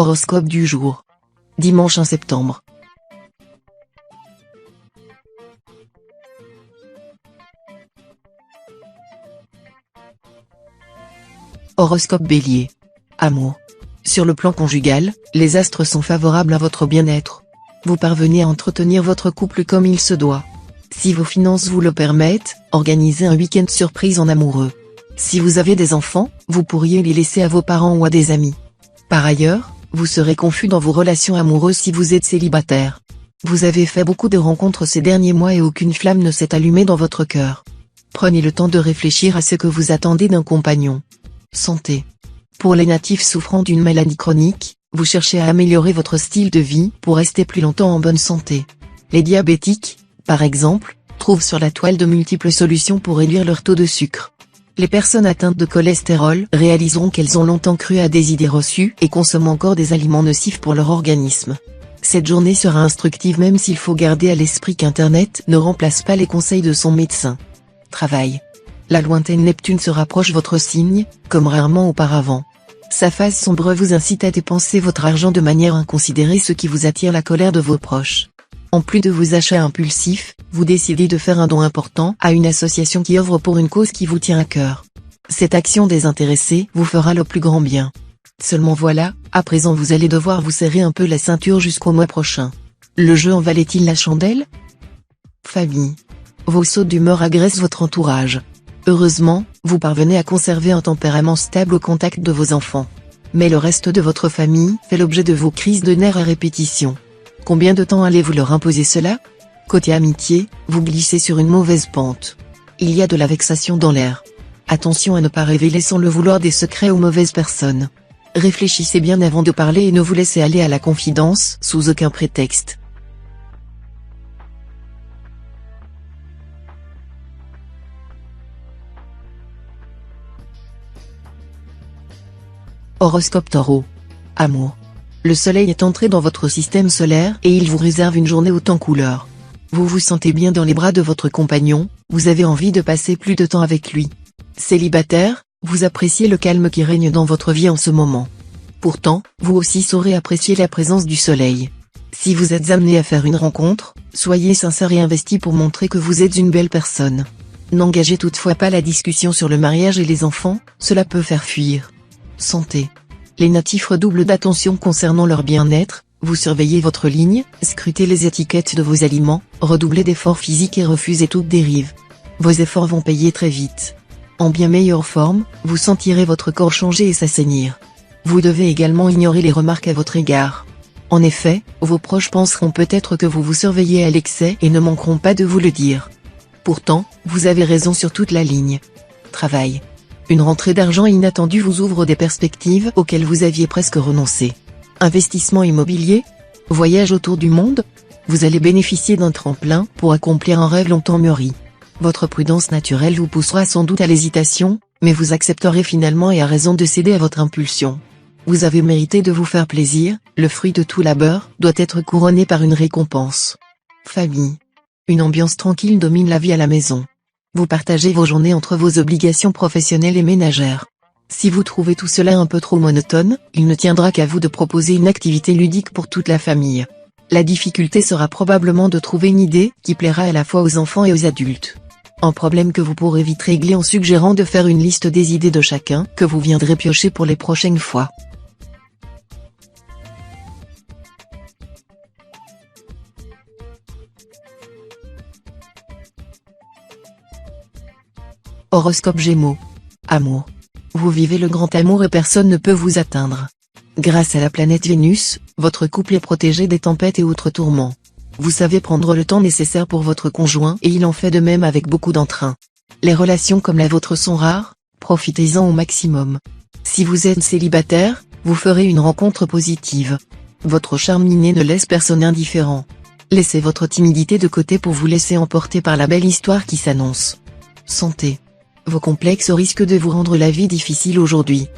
Horoscope du jour. Dimanche 1 septembre. Horoscope Bélier. Amour. Sur le plan conjugal, les astres sont favorables à votre bien-être. Vous parvenez à entretenir votre couple comme il se doit. Si vos finances vous le permettent, organisez un week-end surprise en amoureux. Si vous avez des enfants, vous pourriez les laisser à vos parents ou à des amis. Par ailleurs, vous serez confus dans vos relations amoureuses si vous êtes célibataire. Vous avez fait beaucoup de rencontres ces derniers mois et aucune flamme ne s'est allumée dans votre cœur. Prenez le temps de réfléchir à ce que vous attendez d'un compagnon. Santé. Pour les natifs souffrant d'une maladie chronique, vous cherchez à améliorer votre style de vie pour rester plus longtemps en bonne santé. Les diabétiques, par exemple, trouvent sur la toile de multiples solutions pour réduire leur taux de sucre. Les personnes atteintes de cholestérol réaliseront qu'elles ont longtemps cru à des idées reçues et consomment encore des aliments nocifs pour leur organisme. Cette journée sera instructive même s'il faut garder à l'esprit qu'Internet ne remplace pas les conseils de son médecin. Travail. La lointaine Neptune se rapproche votre signe, comme rarement auparavant. Sa phase sombre vous incite à dépenser votre argent de manière inconsidérée, ce qui vous attire la colère de vos proches. En plus de vos achats impulsifs, vous décidez de faire un don important à une association qui œuvre pour une cause qui vous tient à cœur. Cette action désintéressée vous fera le plus grand bien. Seulement voilà, à présent vous allez devoir vous serrer un peu la ceinture jusqu'au mois prochain. Le jeu en valait-il la chandelle? Famille. Vos sautes d'humeur agressent votre entourage. Heureusement, vous parvenez à conserver un tempérament stable au contact de vos enfants. Mais le reste de votre famille fait l'objet de vos crises de nerfs à répétition. Combien de temps allez-vous leur imposer cela? Côté amitié, vous glissez sur une mauvaise pente. Il y a de la vexation dans l'air. Attention à ne pas révéler sans le vouloir des secrets aux mauvaises personnes. Réfléchissez bien avant de parler et ne vous laissez aller à la confidence sous aucun prétexte. Horoscope Taureau. Amour. Le soleil est entré dans votre système solaire et il vous réserve une journée haute en couleurs. Vous vous sentez bien dans les bras de votre compagnon, vous avez envie de passer plus de temps avec lui. Célibataire, vous appréciez le calme qui règne dans votre vie en ce moment. Pourtant, vous aussi saurez apprécier la présence du soleil. Si vous êtes amené à faire une rencontre, soyez sincère et investi pour montrer que vous êtes une belle personne. N'engagez toutefois pas la discussion sur le mariage et les enfants, cela peut faire fuir. Santé. Les natifs redoublent d'attention concernant leur bien-être, vous surveillez votre ligne, scrutez les étiquettes de vos aliments, redoublez d'efforts physiques et refusez toute dérive. Vos efforts vont payer très vite. En bien meilleure forme, vous sentirez votre corps changer et s'assainir. Vous devez également ignorer les remarques à votre égard. En effet, vos proches penseront peut-être que vous vous surveillez à l'excès et ne manqueront pas de vous le dire. Pourtant, vous avez raison sur toute la ligne. Travail. Une rentrée d'argent inattendue vous ouvre des perspectives auxquelles vous aviez presque renoncé. Investissement immobilier? Voyage autour du monde? Vous allez bénéficier d'un tremplin pour accomplir un rêve longtemps mûri. Votre prudence naturelle vous poussera sans doute à l'hésitation, mais vous accepterez finalement et à raison de céder à votre impulsion. Vous avez mérité de vous faire plaisir, le fruit de tout labeur doit être couronné par une récompense. Famille. Une ambiance tranquille domine la vie à la maison. Vous partagez vos journées entre vos obligations professionnelles et ménagères. Si vous trouvez tout cela un peu trop monotone, il ne tiendra qu'à vous de proposer une activité ludique pour toute la famille. La difficulté sera probablement de trouver une idée qui plaira à la fois aux enfants et aux adultes. Un problème que vous pourrez vite régler en suggérant de faire une liste des idées de chacun que vous viendrez piocher pour les prochaines fois. Horoscope Gémeaux. Amour. Vous vivez le grand amour et personne ne peut vous atteindre. Grâce à la planète Vénus, votre couple est protégé des tempêtes et autres tourments. Vous savez prendre le temps nécessaire pour votre conjoint et il en fait de même avec beaucoup d'entrain. Les relations comme la vôtre sont rares, profitez-en au maximum. Si vous êtes célibataire, vous ferez une rencontre positive. Votre charme inné ne laisse personne indifférent. Laissez votre timidité de côté pour vous laisser emporter par la belle histoire qui s'annonce. Santé. Vos complexes risquent de vous rendre la vie difficile aujourd'hui.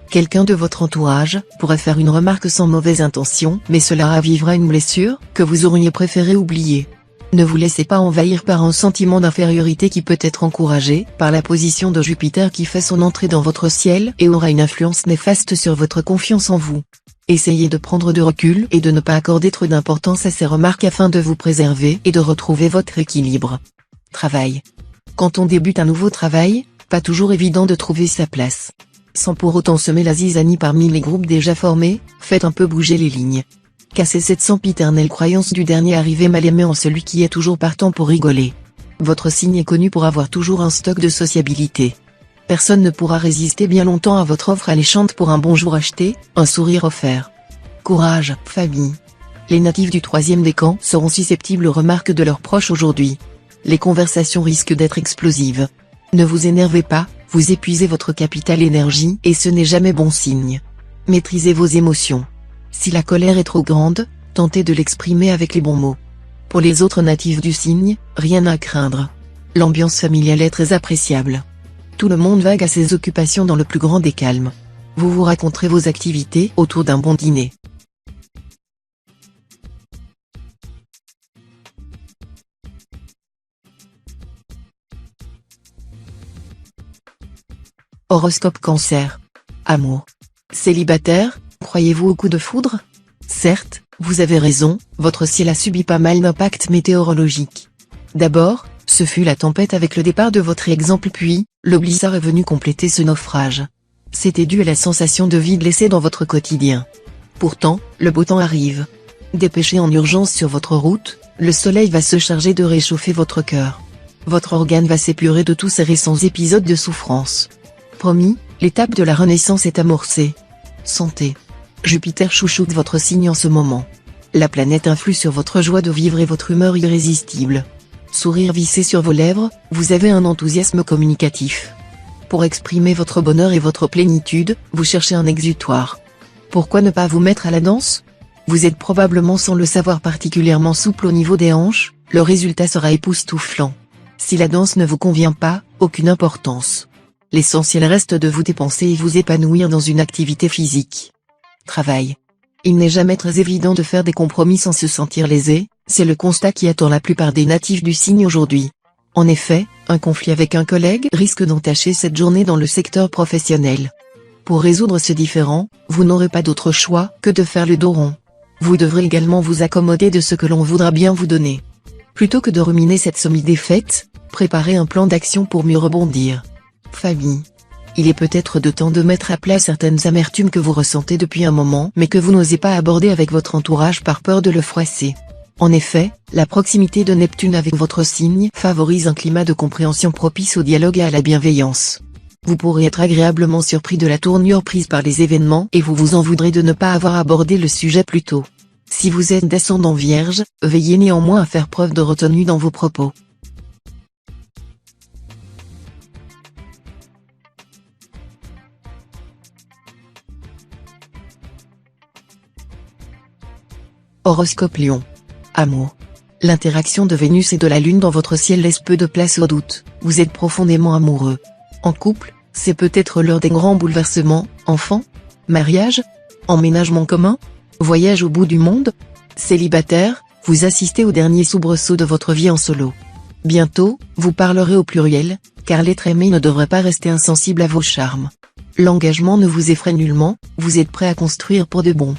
Quelqu'un de votre entourage pourrait faire une remarque sans mauvaise intention, mais cela ravivera une blessure que vous auriez préféré oublier. Ne vous laissez pas envahir par un sentiment d'infériorité qui peut être encouragé par la position de Jupiter qui fait son entrée dans votre ciel et aura une influence néfaste sur votre confiance en vous. Essayez de prendre du recul et de ne pas accorder trop d'importance à ces remarques afin de vous préserver et de retrouver votre équilibre. Travail. Quand on débute un nouveau travail, pas toujours évident de trouver sa place. Sans pour autant semer la zizanie parmi les groupes déjà formés, faites un peu bouger les lignes. Cassez cette sempiternelle croyance du dernier arrivé mal aimé en celui qui est toujours partant pour rigoler. Votre signe est connu pour avoir toujours un stock de sociabilité. Personne ne pourra résister bien longtemps à votre offre alléchante pour un bonjour acheté, un sourire offert. Courage, famille. Les natifs du 3e décan seront susceptibles aux remarques de leurs proches aujourd'hui. Les conversations risquent d'être explosives. Ne vous énervez pas, vous épuisez votre capital énergie et ce n'est jamais bon signe. Maîtrisez vos émotions. Si la colère est trop grande, tentez de l'exprimer avec les bons mots. Pour les autres natifs du signe, rien à craindre. L'ambiance familiale est très appréciable. Tout le monde vague à ses occupations dans le plus grand des calmes. Vous vous raconterez vos activités autour d'un bon dîner. Horoscope Cancer. Amour. Célibataire, croyez-vous au coup de foudre? Certes, vous avez raison, votre ciel a subi pas mal d'impacts météorologiques. D'abord, ce fut la tempête avec le départ de votre exemple puis, le blizzard est venu compléter ce naufrage. C'était dû à la sensation de vide laissée dans votre quotidien. Pourtant, le beau temps arrive. Dépêchez en urgence sur votre route, le soleil va se charger de réchauffer votre cœur. Votre organe va s'épurer de tous ces récents épisodes de souffrance. Promis, l'étape de la renaissance est amorcée. Santé. Jupiter chouchoute votre signe en ce moment. La planète influe sur votre joie de vivre et votre humeur irrésistible. Sourire vissé sur vos lèvres, vous avez un enthousiasme communicatif. Pour exprimer votre bonheur et votre plénitude, vous cherchez un exutoire. Pourquoi ne pas vous mettre à la danse? Vous êtes probablement sans le savoir particulièrement souple au niveau des hanches, le résultat sera époustouflant. Si la danse ne vous convient pas, aucune importance. L'essentiel reste de vous dépenser et vous épanouir dans une activité physique. Travail. Il n'est jamais très évident de faire des compromis sans se sentir lésé, c'est le constat qui attend la plupart des natifs du signe aujourd'hui. En effet, un conflit avec un collègue risque d'entacher cette journée dans le secteur professionnel. Pour résoudre ce différend, vous n'aurez pas d'autre choix que de faire le dos rond. Vous devrez également vous accommoder de ce que l'on voudra bien vous donner. Plutôt que de ruminer cette semi-défaite, préparez un plan d'action pour mieux rebondir. Famille. Il est peut-être de temps de mettre à plat certaines amertumes que vous ressentez depuis un moment mais que vous n'osez pas aborder avec votre entourage par peur de le froisser. En effet, la proximité de Neptune avec votre signe favorise un climat de compréhension propice au dialogue et à la bienveillance. Vous pourrez être agréablement surpris de la tournure prise par les événements et vous vous en voudrez de ne pas avoir abordé le sujet plus tôt. Si vous êtes d'ascendant vierge, veillez néanmoins à faire preuve de retenue dans vos propos. Horoscope Lion. Amour. L'interaction de Vénus et de la Lune dans votre ciel laisse peu de place au doute, vous êtes profondément amoureux. En couple, c'est peut-être l'heure des grands bouleversements, enfants, mariage, emménagement commun, voyage au bout du monde. Célibataire, vous assistez au dernier soubresaut de votre vie en solo. Bientôt, vous parlerez au pluriel, car l'être aimé ne devrait pas rester insensible à vos charmes. L'engagement ne vous effraie nullement, vous êtes prêt à construire pour de bon.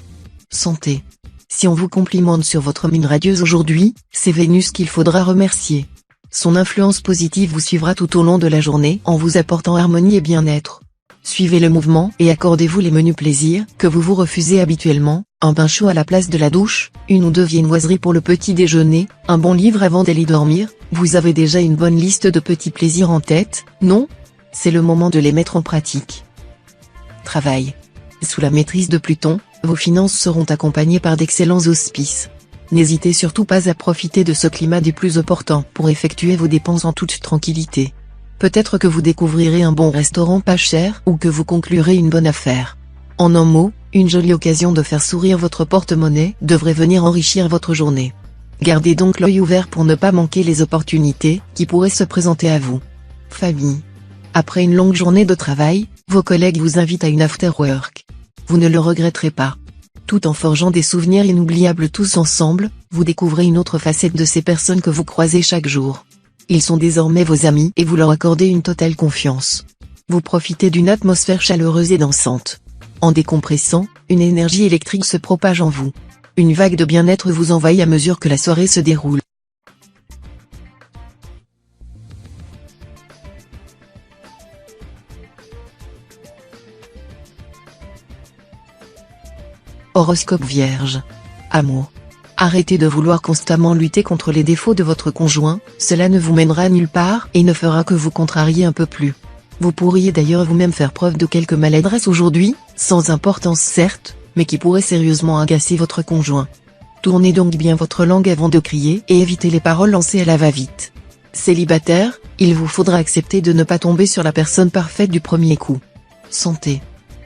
Santé. Si on vous complimente sur votre mine radieuse aujourd'hui, c'est Vénus qu'il faudra remercier. Son influence positive vous suivra tout au long de la journée en vous apportant harmonie et bien-être. Suivez le mouvement et accordez-vous les menus plaisirs que vous vous refusez habituellement, un bain chaud à la place de la douche, une ou deux viennoiseries pour le petit déjeuner, un bon livre avant d'aller dormir. Vous avez déjà une bonne liste de petits plaisirs en tête, non? C'est le moment de les mettre en pratique. Travail. Sous la maîtrise de Pluton, vos finances seront accompagnées par d'excellents auspices. N'hésitez surtout pas à profiter de ce climat des plus opportuns pour effectuer vos dépenses en toute tranquillité. Peut-être que vous découvrirez un bon restaurant pas cher ou que vous conclurez une bonne affaire. En un mot, une jolie occasion de faire sourire votre porte-monnaie devrait venir enrichir votre journée. Gardez donc l'œil ouvert pour ne pas manquer les opportunités qui pourraient se présenter à vous. Famille. Après une longue journée de travail, vos collègues vous invitent à une after work. Vous ne le regretterez pas. Tout en forgeant des souvenirs inoubliables tous ensemble, vous découvrez une autre facette de ces personnes que vous croisez chaque jour. Ils sont désormais vos amis et vous leur accordez une totale confiance. Vous profitez d'une atmosphère chaleureuse et dansante. En décompressant, une énergie électrique se propage en vous. Une vague de bien-être vous envahit à mesure que la soirée se déroule. Horoscope Vierge. Amour. Arrêtez de vouloir constamment lutter contre les défauts de votre conjoint, cela ne vous mènera nulle part et ne fera que vous contrarier un peu plus. Vous pourriez d'ailleurs vous-même faire preuve de quelque maladresse aujourd'hui, sans importance certes, mais qui pourrait sérieusement agacer votre conjoint. Tournez donc bien votre langue avant de crier et évitez les paroles lancées à la va-vite. Célibataire, il vous faudra accepter de ne pas tomber sur la personne parfaite du premier coup. Santé.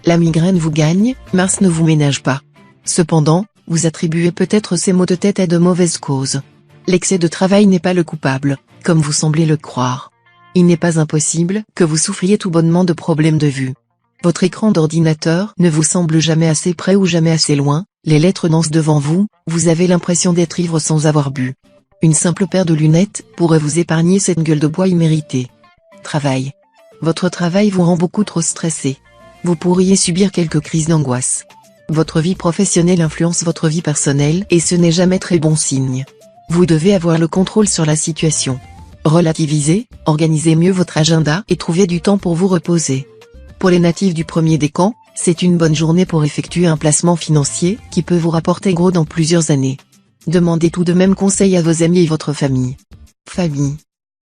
La migraine vous gagne, Mars ne vous ménage pas. Cependant, vous attribuez peut-être ces maux de tête à de mauvaises causes. L'excès de travail n'est pas le coupable, comme vous semblez le croire. Il n'est pas impossible que vous souffriez tout bonnement de problèmes de vue. Votre écran d'ordinateur ne vous semble jamais assez près ou jamais assez loin, les lettres dansent devant vous, vous avez l'impression d'être ivre sans avoir bu. Une simple paire de lunettes pourrait vous épargner cette gueule de bois imméritée. Travail. Votre travail vous rend beaucoup trop stressé. Vous pourriez subir quelques crises d'angoisse. Votre vie professionnelle influence votre vie personnelle et ce n'est jamais très bon signe. Vous devez avoir le contrôle sur la situation. Relativisez, organisez mieux votre agenda et trouvez du temps pour vous reposer. Pour les natifs du premier décan, c'est une bonne journée pour effectuer un placement financier qui peut vous rapporter gros dans plusieurs années. Demandez tout de même conseil à vos amis et votre famille. Famille.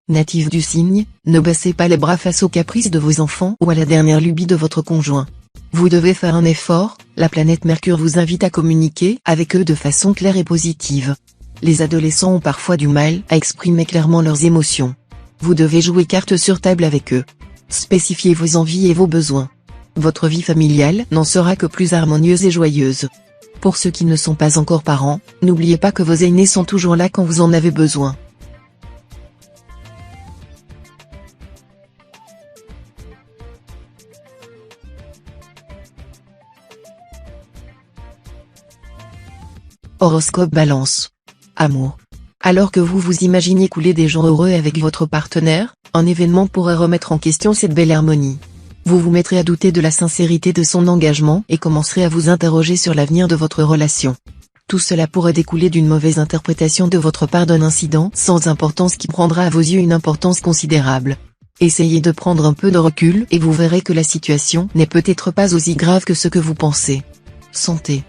Natif du signe, ne baissez pas les bras face aux caprices de vos enfants ou à la dernière lubie de votre conjoint. Vous devez faire un effort, la planète Mercure vous invite à communiquer avec eux de façon claire et positive. Les adolescents ont parfois du mal à exprimer clairement leurs émotions. Vous devez jouer carte sur table avec eux. Spécifiez vos envies et vos besoins. Votre vie familiale n'en sera que plus harmonieuse et joyeuse. Pour ceux qui ne sont pas encore parents, n'oubliez pas que vos aînés sont toujours là quand vous en avez besoin. Horoscope Balance. Amour. Alors que vous vous imaginez couler des jours heureux avec votre partenaire, un événement pourrait remettre en question cette belle harmonie. Vous vous mettrez à douter de la sincérité de son engagement et commencerez à vous interroger sur l'avenir de votre relation. Tout cela pourrait découler d'une mauvaise interprétation de votre part d'un incident sans importance qui prendra à vos yeux une importance considérable. Essayez de prendre un peu de recul et vous verrez que la situation n'est peut-être pas aussi grave que ce que vous pensez. Santé.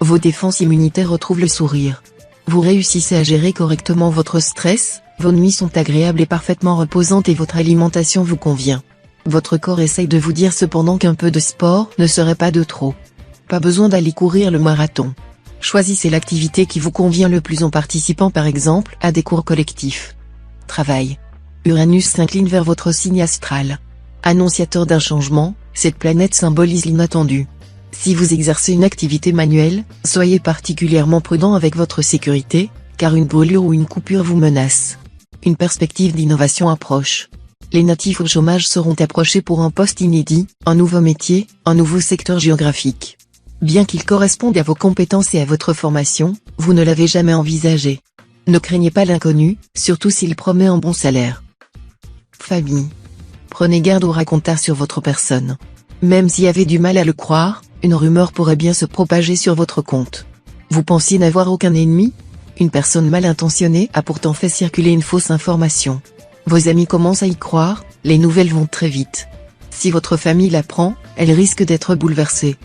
Vos défenses immunitaires retrouvent le sourire. Vous réussissez à gérer correctement votre stress, vos nuits sont agréables et parfaitement reposantes et votre alimentation vous convient. Votre corps essaye de vous dire cependant qu'un peu de sport ne serait pas de trop. Pas besoin d'aller courir le marathon. Choisissez l'activité qui vous convient le plus en participant par exemple à des cours collectifs. Travail. Uranus s'incline vers votre signe astral. Annonciateur d'un changement, cette planète symbolise l'inattendu. Si vous exercez une activité manuelle, soyez particulièrement prudent avec votre sécurité, car une brûlure ou une coupure vous menace. Une perspective d'innovation approche. Les natifs au chômage seront approchés pour un poste inédit, un nouveau métier, un nouveau secteur géographique. Bien qu'il corresponde à vos compétences et à votre formation, vous ne l'avez jamais envisagé. Ne craignez pas l'inconnu, surtout s'il promet un bon salaire. Famille. Prenez garde aux racontars sur votre personne. Même s'il y avait du mal à le croire, une rumeur pourrait bien se propager sur votre compte. Vous pensiez n'avoir aucun ennemi? Une personne mal intentionnée a pourtant fait circuler une fausse information. Vos amis commencent à y croire, les nouvelles vont très vite. Si votre famille l'apprend, elle risque d'être bouleversée.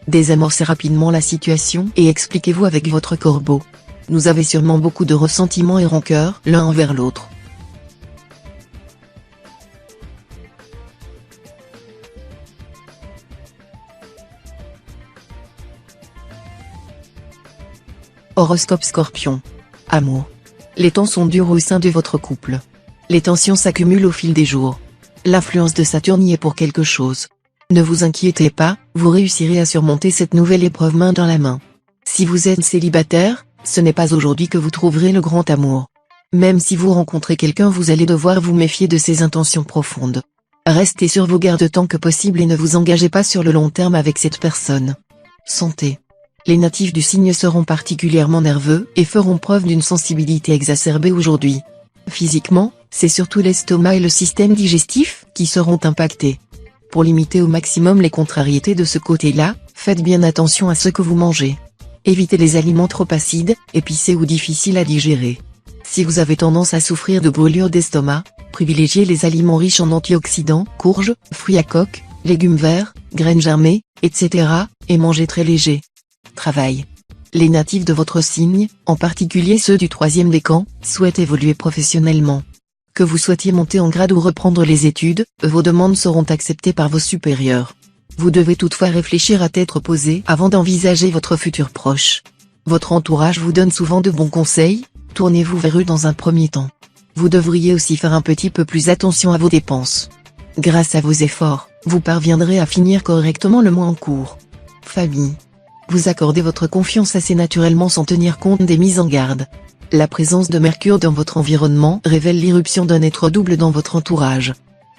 Désamorcez rapidement la situation et expliquez-vous avec votre corbeau. Vous avez sûrement beaucoup de ressentiments et rancœurs l'un envers l'autre. Horoscope Scorpion. Amour. Les temps sont durs au sein de votre couple. Les tensions s'accumulent au fil des jours. L'influence de Saturne y est pour quelque chose. Ne vous inquiétez pas, vous réussirez à surmonter cette nouvelle épreuve main dans la main. Si vous êtes célibataire, ce n'est pas aujourd'hui que vous trouverez le grand amour. Même si vous rencontrez quelqu'un, vous allez devoir vous méfier de ses intentions profondes. Restez sur vos gardes tant que possible et ne vous engagez pas sur le long terme avec cette personne. Santé. Les natifs du signe seront particulièrement nerveux et feront preuve d'une sensibilité exacerbée aujourd'hui. Physiquement, c'est surtout l'estomac et le système digestif qui seront impactés. Pour limiter au maximum les contrariétés de ce côté-là, faites bien attention à ce que vous mangez. Évitez les aliments trop acides, épicés ou difficiles à digérer. Si vous avez tendance à souffrir de brûlures d'estomac, privilégiez les aliments riches en antioxydants, courges, fruits à coque, légumes verts, graines germées, etc., et mangez très léger. Travail. Les natifs de votre signe, en particulier ceux du 3e décan, souhaitent évoluer professionnellement. Que vous souhaitiez monter en grade ou reprendre les études, vos demandes seront acceptées par vos supérieurs. Vous devez toutefois réfléchir à tête reposée avant d'envisager votre futur proche. Votre entourage vous donne souvent de bons conseils, tournez-vous vers eux dans un premier temps. Vous devriez aussi faire un petit peu plus attention à vos dépenses. Grâce à vos efforts, vous parviendrez à finir correctement le mois en cours. Famille. Vous accordez votre confiance assez naturellement sans tenir compte des mises en garde. La présence de Mercure dans votre environnement révèle l'irruption d'un être double dans votre entourage.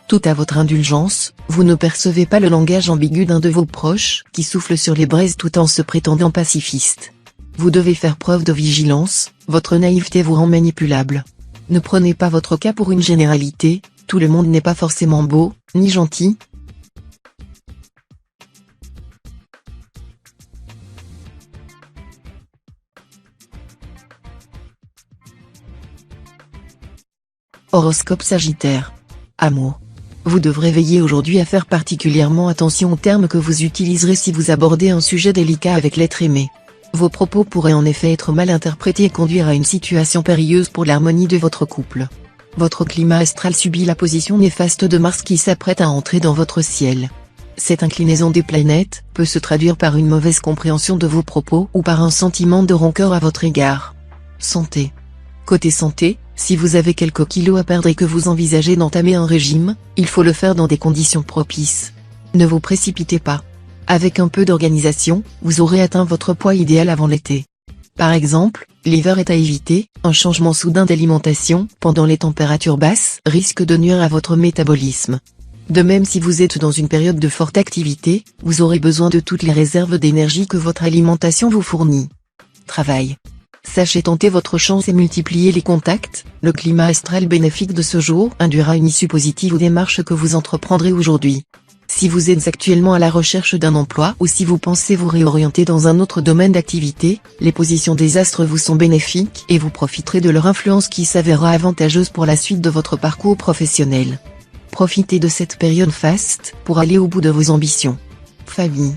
Tout à votre indulgence, vous ne percevez pas le langage ambigu d'un de vos proches qui souffle sur les braises tout en se prétendant pacifiste. Vous devez faire preuve de vigilance, votre naïveté vous rend manipulable. Ne prenez pas votre cas pour une généralité, tout le monde n'est pas forcément beau, ni gentil. Horoscope Sagittaire. Amour. Vous devrez veiller aujourd'hui à faire particulièrement attention aux termes que vous utiliserez si vous abordez un sujet délicat avec l'être aimé. Vos propos pourraient en effet être mal interprétés et conduire à une situation périlleuse pour l'harmonie de votre couple. Votre climat astral subit la position néfaste de Mars qui s'apprête à entrer dans votre ciel. Cette inclinaison des planètes peut se traduire par une mauvaise compréhension de vos propos ou par un sentiment de rancœur à votre égard. Santé. Côté santé, si vous avez quelques kilos à perdre et que vous envisagez d'entamer un régime, il faut le faire dans des conditions propices. Ne vous précipitez pas. Avec un peu d'organisation, vous aurez atteint votre poids idéal avant l'été. Par exemple, l'hiver est à éviter, un changement soudain d'alimentation pendant les températures basses risque de nuire à votre métabolisme. De même, si vous êtes dans une période de forte activité, vous aurez besoin de toutes les réserves d'énergie que votre alimentation vous fournit. Travail. Sachez tenter votre chance et multiplier les contacts, le climat astral bénéfique de ce jour induira une issue positive aux démarches que vous entreprendrez aujourd'hui. Si vous êtes actuellement à la recherche d'un emploi ou si vous pensez vous réorienter dans un autre domaine d'activité, les positions des astres vous sont bénéfiques et vous profiterez de leur influence qui s'avérera avantageuse pour la suite de votre parcours professionnel. Profitez de cette période faste pour aller au bout de vos ambitions. Famille.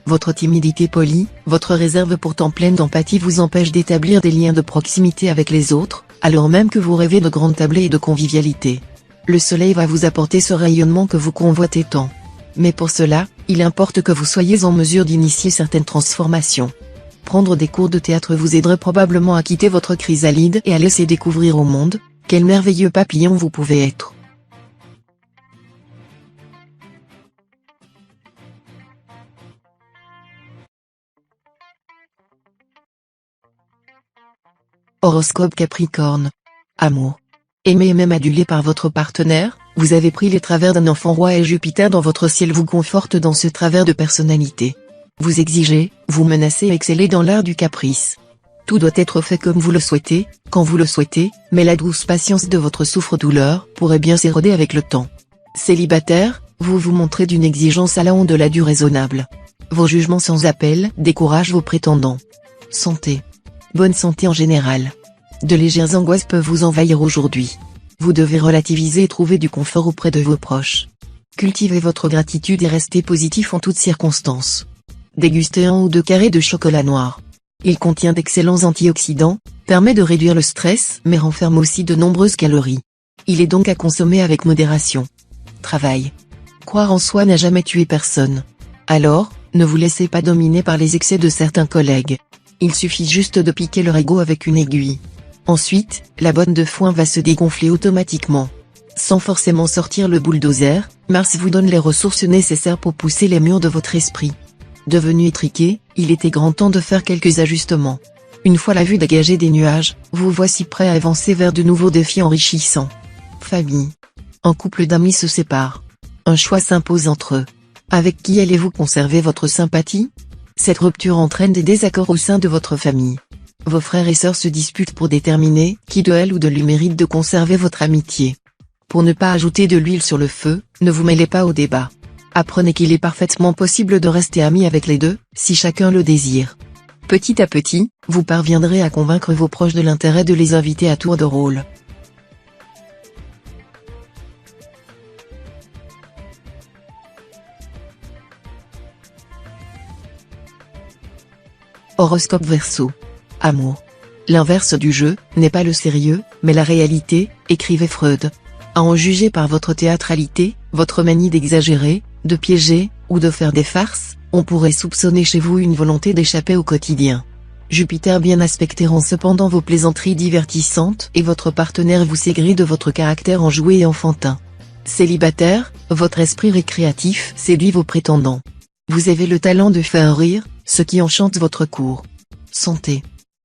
Votre timidité polie, votre réserve pourtant pleine d'empathie vous empêche d'établir des liens de proximité avec les autres, alors même que vous rêvez de grandes tablées et de convivialité. Le soleil va vous apporter ce rayonnement que vous convoitez tant. Mais pour cela, il importe que vous soyez en mesure d'initier certaines transformations. Prendre des cours de théâtre vous aiderait probablement à quitter votre chrysalide et à laisser découvrir au monde, quel merveilleux papillon vous pouvez être. Horoscope Capricorne. Amour. Aimé et même adulé par votre partenaire, vous avez pris les travers d'un enfant roi et Jupiter dans votre ciel vous conforte dans ce travers de personnalité. Vous exigez, vous menacez et excellez dans l'art du caprice. Tout doit être fait comme vous le souhaitez, quand vous le souhaitez, mais la douce patience de votre souffre-douleur pourrait bien s'éroder avec le temps. Célibataire, vous vous montrez d'une exigence allant au-delà du raisonnable. Vos jugements sans appel découragent vos prétendants. Santé. Bonne santé en général. De légères angoisses peuvent vous envahir aujourd'hui. Vous devez relativiser et trouver du confort auprès de vos proches. Cultivez votre gratitude et restez positif en toutes circonstances. Dégustez 1 ou 2 carrés de chocolat noir. Il contient d'excellents antioxydants, permet de réduire le stress mais renferme aussi de nombreuses calories. Il est donc à consommer avec modération. Travail. Croire en soi n'a jamais tué personne. Alors, ne vous laissez pas dominer par les excès de certains collègues. Il suffit juste de piquer leur ego avec une aiguille. Ensuite, la bonne de foin va se dégonfler automatiquement. Sans forcément sortir le bulldozer, Mars vous donne les ressources nécessaires pour pousser les murs de votre esprit. Devenu étriqué, il était grand temps de faire quelques ajustements. Une fois la vue dégagée des nuages, vous voici prêt à avancer vers de nouveaux défis enrichissants. Famille. Un couple d'amis se sépare. Un choix s'impose entre eux. Avec qui allez-vous conserver votre sympathie ? Cette rupture entraîne des désaccords au sein de votre famille. Vos frères et sœurs se disputent pour déterminer qui de elle ou de lui mérite de conserver votre amitié. Pour ne pas ajouter de l'huile sur le feu, ne vous mêlez pas au débat. Apprenez qu'il est parfaitement possible de rester amis avec les deux, si chacun le désire. Petit à petit, vous parviendrez à convaincre vos proches de l'intérêt de les inviter à tour de rôle. Horoscope Verseau. Amour. L'inverse du jeu, n'est pas le sérieux, mais la réalité, écrivait Freud. À en juger par votre théâtralité, votre manie d'exagérer, de piéger, ou de faire des farces, on pourrait soupçonner chez vous une volonté d'échapper au quotidien. Jupiter bien aspecté rend cependant vos plaisanteries divertissantes et votre partenaire vous s'aigrit de votre caractère enjoué et enfantin. Célibataire, votre esprit récréatif séduit vos prétendants. Vous avez le talent de faire rire, ce qui enchante votre cour. Santé.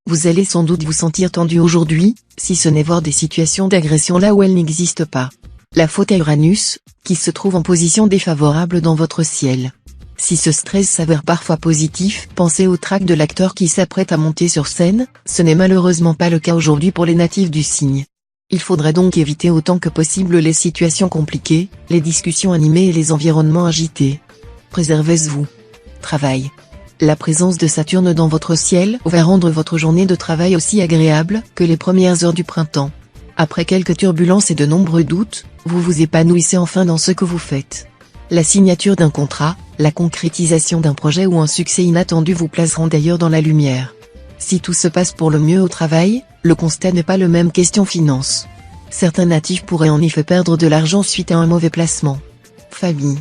Vous allez sans doute vous sentir tendu aujourd'hui, si ce n'est voir des situations d'agression là où elles n'existent pas. La faute à Uranus, qui se trouve en position défavorable dans votre ciel. Si ce stress s'avère parfois positif, pensez au trac de l'acteur qui s'apprête à monter sur scène, ce n'est malheureusement pas le cas aujourd'hui pour les natifs du signe. Il faudrait donc éviter autant que possible les situations compliquées, les discussions animées et les environnements agités. Préservez-vous. Travail. La présence de Saturne dans votre ciel va rendre votre journée de travail aussi agréable que les premières heures du printemps. Après quelques turbulences et de nombreux doutes, vous vous épanouissez enfin dans ce que vous faites. La signature d'un contrat, la concrétisation d'un projet ou un succès inattendu vous placeront d'ailleurs dans la lumière. Si tout se passe pour le mieux au travail, le constat n'est pas le même question finance. Certains natifs pourraient en effet perdre de l'argent suite à un mauvais placement. Famille.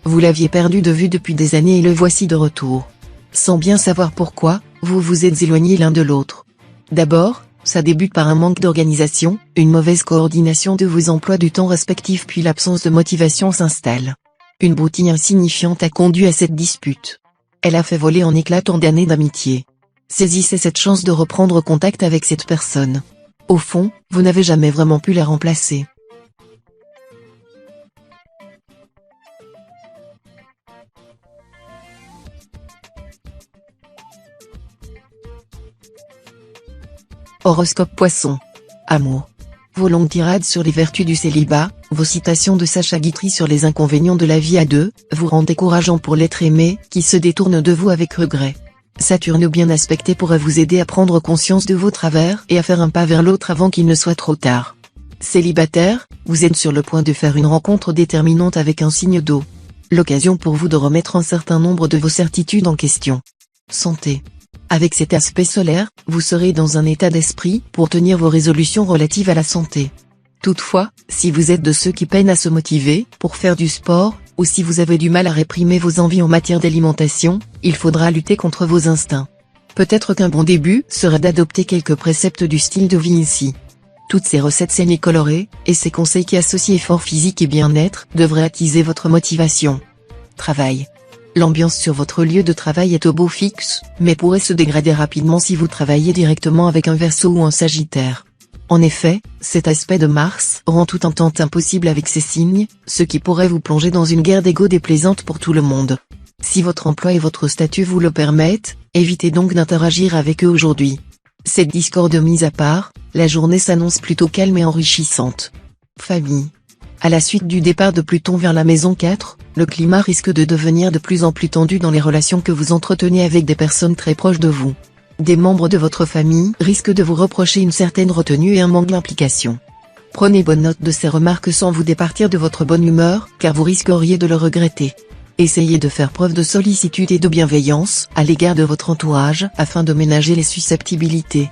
Vous l'aviez perdu de vue depuis des années et le voici de retour. Sans bien savoir pourquoi, vous vous êtes éloignés l'un de l'autre. D'abord, ça débute par un manque d'organisation, une mauvaise coordination de vos emplois du temps respectifs puis l'absence de motivation s'installe. Une broutille insignifiante a conduit à cette dispute. Elle a fait voler en éclats tant d'années d'amitié. Saisissez cette chance de reprendre contact avec cette personne. Au fond, vous n'avez jamais vraiment pu la remplacer. Horoscope Poisson. Amour. Vos longues tirades sur les vertus du célibat, vos citations de Sacha Guitry sur les inconvénients de la vie à deux, vous rendent décourageant pour l'être aimé, qui se détourne de vous avec regret. Saturne bien aspecté pourrait vous aider à prendre conscience de vos travers et à faire un pas vers l'autre avant qu'il ne soit trop tard. Célibataire, vous êtes sur le point de faire une rencontre déterminante avec un signe d'eau. L'occasion pour vous de remettre un certain nombre de vos certitudes en question. Santé. Avec cet aspect solaire, vous serez dans un état d'esprit pour tenir vos résolutions relatives à la santé. Toutefois, si vous êtes de ceux qui peinent à se motiver pour faire du sport, ou si vous avez du mal à réprimer vos envies en matière d'alimentation, il faudra lutter contre vos instincts. Peut-être qu'un bon début serait d'adopter quelques préceptes du style de vie ici. Toutes ces recettes saines et colorées, et ces conseils qui associent effort physique et bien-être, devraient attiser votre motivation. Travail. L'ambiance sur votre lieu de travail est au beau fixe, mais pourrait se dégrader rapidement si vous travaillez directement avec un Verseau ou un Sagittaire. En effet, cet aspect de Mars rend toute entente impossible avec ces signes, ce qui pourrait vous plonger dans une guerre d'ego déplaisante pour tout le monde. Si votre emploi et votre statut vous le permettent, évitez donc d'interagir avec eux aujourd'hui. Cette discorde mise à part, la journée s'annonce plutôt calme et enrichissante. Famille. À la suite du départ de Pluton vers la maison 4, le climat risque de devenir de plus en plus tendu dans les relations que vous entretenez avec des personnes très proches de vous. Des membres de votre famille risquent de vous reprocher une certaine retenue et un manque d'implication. Prenez bonne note de ces remarques sans vous départir de votre bonne humeur, car vous risqueriez de le regretter. Essayez de faire preuve de sollicitude et de bienveillance à l'égard de votre entourage afin de ménager les susceptibilités.